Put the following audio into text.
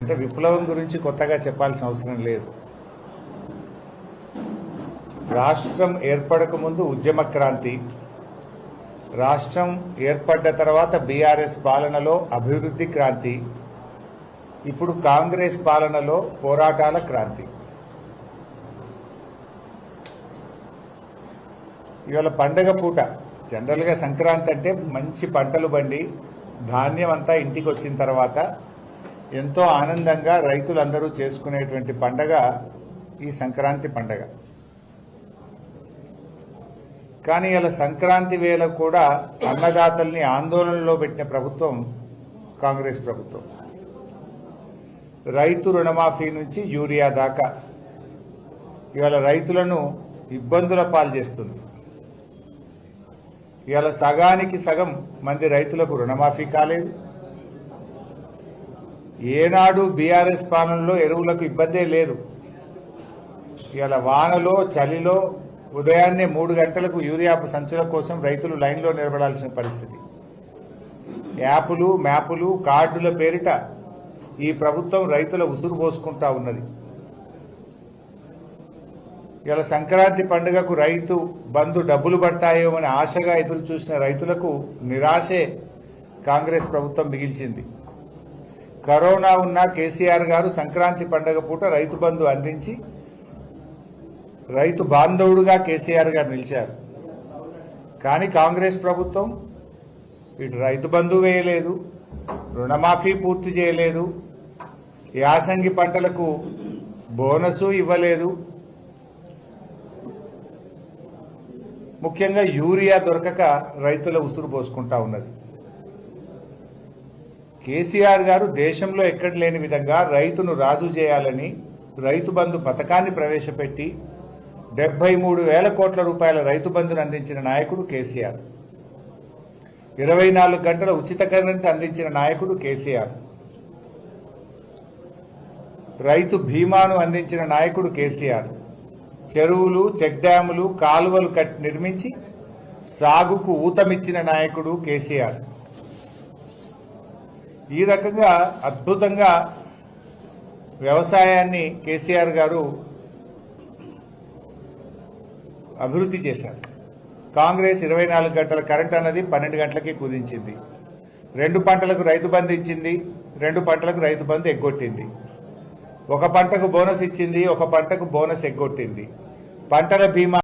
అంటే విప్లవం గురించి కొత్తగా చెప్పాల్సిన అవసరం లేదు. రాష్ట్రం ఏర్పడక ముందు ఉద్యమ క్రాంతి, రాష్ట్రం ఏర్పడ్డ తర్వాత బీఆర్ఎస్ పాలనలో అభివృద్ధి క్రాంతి, ఇప్పుడు కాంగ్రెస్ పాలనలో పోరాటాల క్రాంతి. ఇవాళ పండగ పూట జనరల్గా సంక్రాంతి అంటే మంచి పంటలు బండి ధాన్యం అంతా ఇంటికి వచ్చిన తర్వాత ఎంతో ఆనందంగా రైతులందరూ చేసుకునేటువంటి పండగ ఈ సంక్రాంతి పండగ. కానీ ఇలా సంక్రాంతి వేళ కూడా అన్నదాతల్ని ఆందోళనలో పెట్టిన ప్రభుత్వం కాంగ్రెస్ ప్రభుత్వం. రైతు రుణమాఫీ నుంచి యూరియా దాకా ఇవాళ రైతులను ఇబ్బందుల పాలు చేస్తుంది. ఇవాళ సగానికి సగం మంది రైతులకు రుణమాఫీ కాలేదు. ఏనాడు బీఆర్ఎస్ పాలనలో ఎరువులకు ఇబ్బందే లేదు. ఇవాళ వానలో చలిలో ఉదయాన్నే 3 గంటలకు యూరియా సంచుల కోసం రైతులు లైన్లో నిలబడాల్సిన పరిస్థితి. యాపులు మ్యాపులు కార్డుల పేరిట ఈ ప్రభుత్వం రైతుల ఉసురు పోసుకుంటా ఉన్నది. ఇలా సంక్రాంతి పండుగకు రైతు బంధు డబ్బులు పడతాయో అని ఆశగా ఎదురు చూసిన రైతులకు నిరాశే కాంగ్రెస్ ప్రభుత్వం మిగిల్చింది. కరోనా ఉన్న కేసీఆర్ గారు సంక్రాంతి పండుగ పూట రైతు బంధు అందించి రైతు బాంధవుడుగా కేసీఆర్ గారు నిలిచారు. కానీ కాంగ్రెస్ ప్రభుత్వం ఇటు రైతు బంధు వేయలేదు, రుణమాఫీ పూర్తి చేయలేదు, యాసంగి పంటలకు బోనసు ఇవ్వలేదు, ముఖ్యంగా యూరియా దొరకక రైతుల ఉసురు పోసుకుంటా ఉన్నది. కేసీఆర్ గారు దేశంలో ఎక్కడ లేని విధంగా రైతును రాజు చేయాలని రైతు బంధు పథకాన్ని ప్రవేశపెట్టి 73,000 కోట్ల రూపాయల రైతు బంధును అందించిన నాయకుడు కేసీఆర్. 24 గంటల ఉచిత కరెంట్ అందించిన నాయకుడు కేసీఆర్. రైతు బీమాను అందించిన నాయకుడు కేసీఆర్. చెరువులు, చెక్ డ్యాములు, కాలువలు నిర్మించి సాగుకు ఊతమిచ్చిన నాయకుడు కేసీఆర్. ఈ రకంగా అద్భుతంగా వ్యవసాయాన్ని కేసీఆర్ గారు అభివృద్ధి చేశారు. కాంగ్రెస్ 24 గంటల కరెంట్ అన్నది 12 గంటలకి కుదించింది. 2 పంటలకు రైతు బంధు ఇచ్చింది, 2 పంటలకు రైతు బంధు ఎగ్గొట్టింది. ఒక పంటకు బోనస్ ఇచ్చింది, ఒక పంటకు బోనస్ ఎగ్గొట్టింది. పంటల బీమా